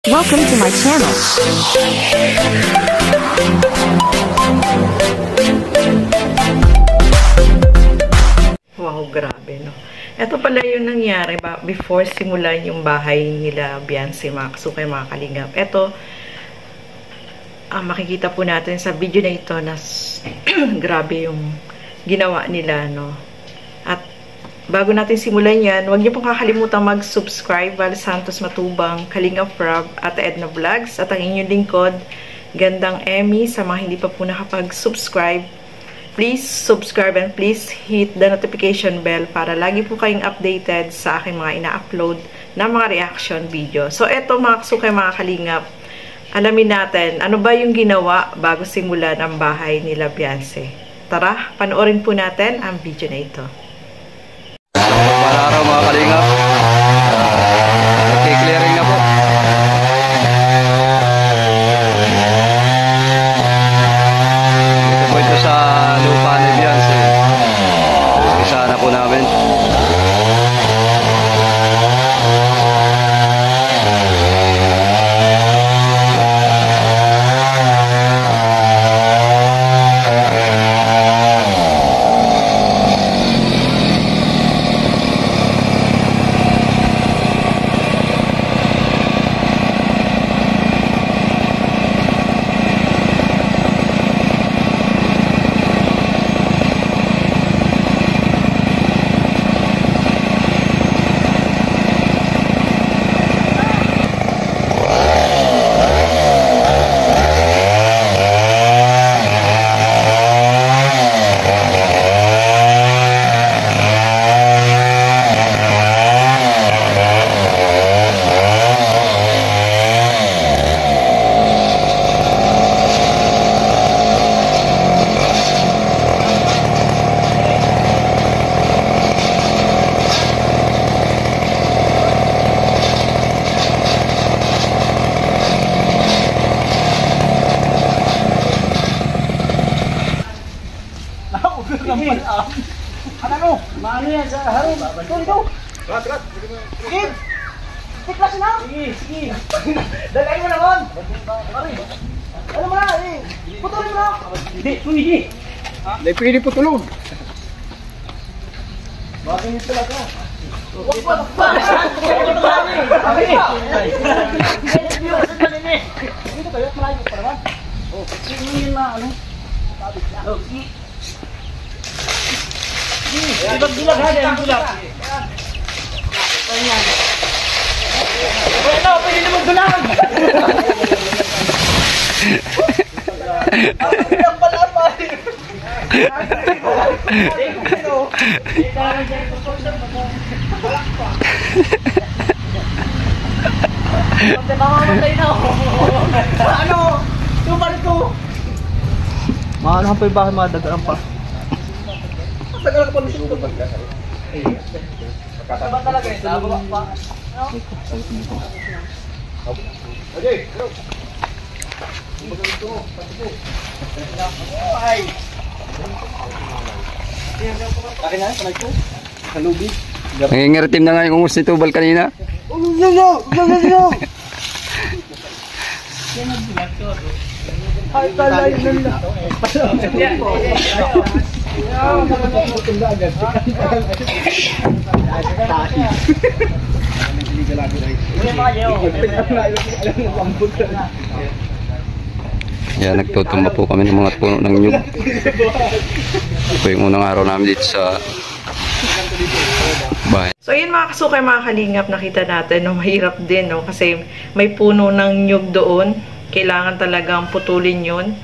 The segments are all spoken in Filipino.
Welcome to my channel. Wow, grabe, no? Ito pala yung nangyari before simulan yung bahay nila Beyonce, mga kasukay, mga kalingap. Ito, makikita po natin sa video na ito na grabe yung ginawa nila, no? At bago natin simulan yan, huwag niyo pong kakalimutan mag-subscribe. Val Santos Matubang, Kalingap Rob, at Edna Vlogs, at ang inyong lingkod, Gandang Emmy. Sa mga hindi pa po nakapag-subscribe, please subscribe and please hit the notification bell para lagi po kayong updated sa aking mga ina-upload na mga reaction video. So, eto mga kasukay, mga kalingap, alamin natin, ano ba yung ginawa bago simulan ang bahay nila Beyonce. Tara, panoorin po natin ang video na ito. Araw mga kalingap, nagki-clearing na po. Dito po ito sa lupa ni Beyonce. Isa na po namin. Ano? Maano yan sa harap? Ito. Rat. Sige. Tiklas na. Sige. Dalayin mo naman. Ano mo na? Putulin mo na. Hindi, pwede. Hindi pwede putulong. Bakit nito lang ito? Wag pa. Dito kayo, malayo pa naman. Sige na, ano? Sige. Bilag ha, yan bilag. Ayan. Bueno, pwede na magdulang. Ang pala pa. Mamamatay na ako. Ano? Tumal ko. Maano pa yung bakit madagaran pa? Tagal ka pa nito ba? Ba talaga eh, nababa pa. Okay, go. Ay. Akin na, panay ko. Kalubi. Nangingitim na nga yung ungus ni Tubal kanina. Ay, talay na. Yan, nagtutumba po kami ng mga puno ng nyug. Ito yung unang araw namin dito sa bahay. So, yun mga kasukay, mga kalingap, nakita natin, no, mahirap din, no, kasi may puno ng nyug doon. Kailangan talagang putulin yun.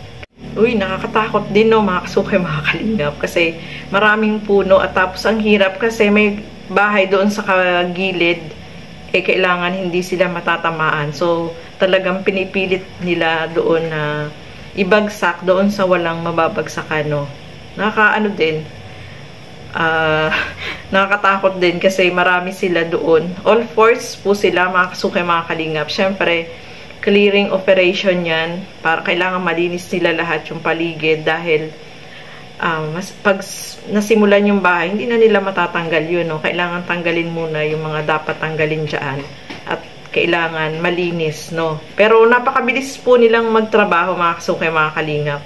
Uy, nakakatakot din, no, mga kasukay, mga kalingap, kasi maraming puno at tapos ang hirap kasi may bahay doon sa gilid, kailangan hindi sila matatamaan. So, talagang pinipilit nila doon na ibagsak doon sa walang mababagsakan, no. Nakakaano din, nakakatakot din kasi marami sila doon. All force po sila, mga kasukay, mga kalingap. Siyempre, clearing operation yan para kailangan malinis nila lahat yung paligid dahil pag nasimulan yung bahay, hindi na nila matatanggal yun, no? Kailangan tanggalin muna yung mga dapat tanggalin dyan at kailangan malinis, no? Pero napakabilis po nilang magtrabaho, mga kasukay, mga kalingap.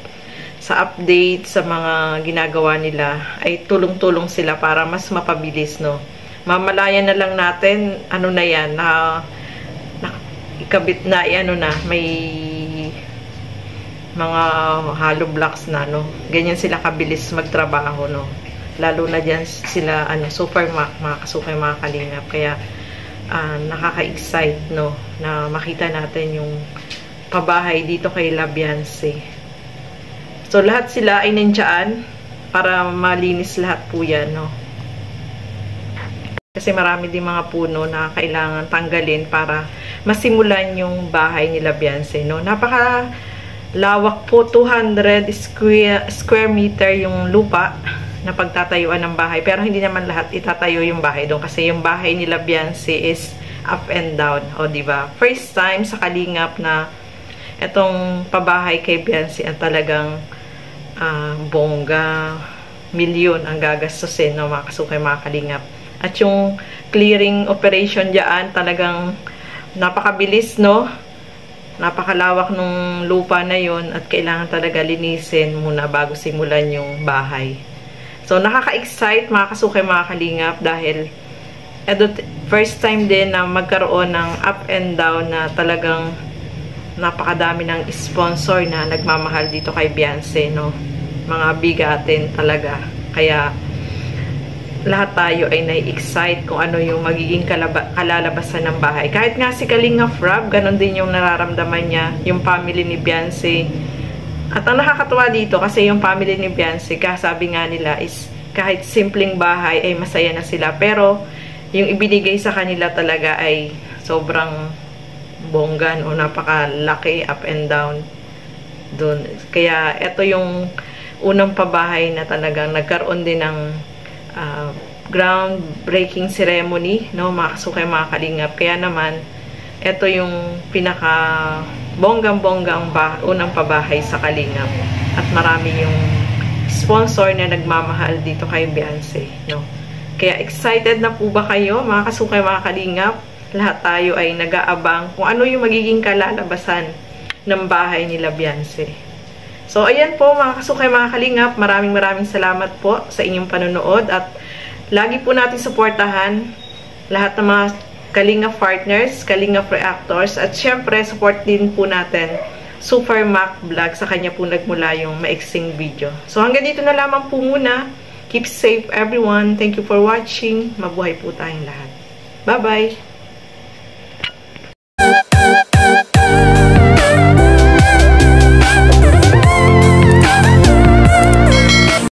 Sa update, sa mga ginagawa nila, ay tulong-tulong sila para mas mapabilis, no? Mamalayan na lang natin, ano na yan, ikabit na, ano na, may mga hollow blocks na, no? Ganyan sila kabilis magtrabaho, no? Lalo na dyan sila, super mga kasukay, mga kalingap. Kaya, nakaka-excite, no? Na makita natin yung pabahay dito kay Labianse. So, lahat sila ay nandiyan para malinis lahat po yan, no? Kasi marami din mga puno na kailangan tanggalin para masimulan yung bahay ni Labianse, no? Napaka lawak po, 200 square meter yung lupa na pagtatayuan ng bahay. Pero hindi naman lahat itatayo yung bahay doon kasi yung bahay ni Labianse is up and down. O, diba? First time sa Kalingap na itong pabahay kay Bianse ang talagang bongga, milyon ang gagastusin, no, mga kasukay, mga Kalingap. At yung clearing operation dyan talagang napakabilis, no? Napakalawak nung lupa na yon at kailangan talaga linisin muna bago simulan yung bahay. So, nakaka-excite, mga kasukay, mga Kalingap, dahil first time din na magkaroon ng up and down na talagang napakadami ng sponsor na nagmamahal dito kay Bianse, no? Mga bigatin talaga. Kaya, lahat tayo ay nai-excite kung ano yung magiging kalalabasan ng bahay. Kahit nga si Kalingap Rob, ganun din yung nararamdaman niya, yung family ni Bianse. At ang nakakatuwa dito, kasi yung family ni Bianse, kasabi nga nila is, kahit simpleng bahay ay masaya na sila. Pero, yung ibinigay sa kanila talaga ay sobrang bonggan o napakalaki, up and down doon. Kaya, ito yung unang pabahay na talagang nagkaroon din ng groundbreaking ceremony, no, mga kasukay, mga Kalingap. Kaya naman, ito yung pinaka bonggang-bonggang unang pabahay sa Kalingap. At marami yung sponsor na nagmamahal dito kay Bianse, no. Kaya excited na po ba kayo, mga kasukay, mga Kalingap? Lahat tayo ay nag-aabang kung ano yung magiging kalalabasan ng bahay nila Bianse. So, ayan po, mga kasukay, mga Kalingap. Maraming salamat po sa inyong panonood at lagi po natin suportahan lahat ng mga Kalingap partners, Kalingap reactors, at syempre, support din po natin Super Mac Vlog, sa kanya po nagmula yung maiksing video. So, hanggang dito na lamang po muna. Keep safe, everyone. Thank you for watching. Mabuhay po tayong lahat. Bye-bye!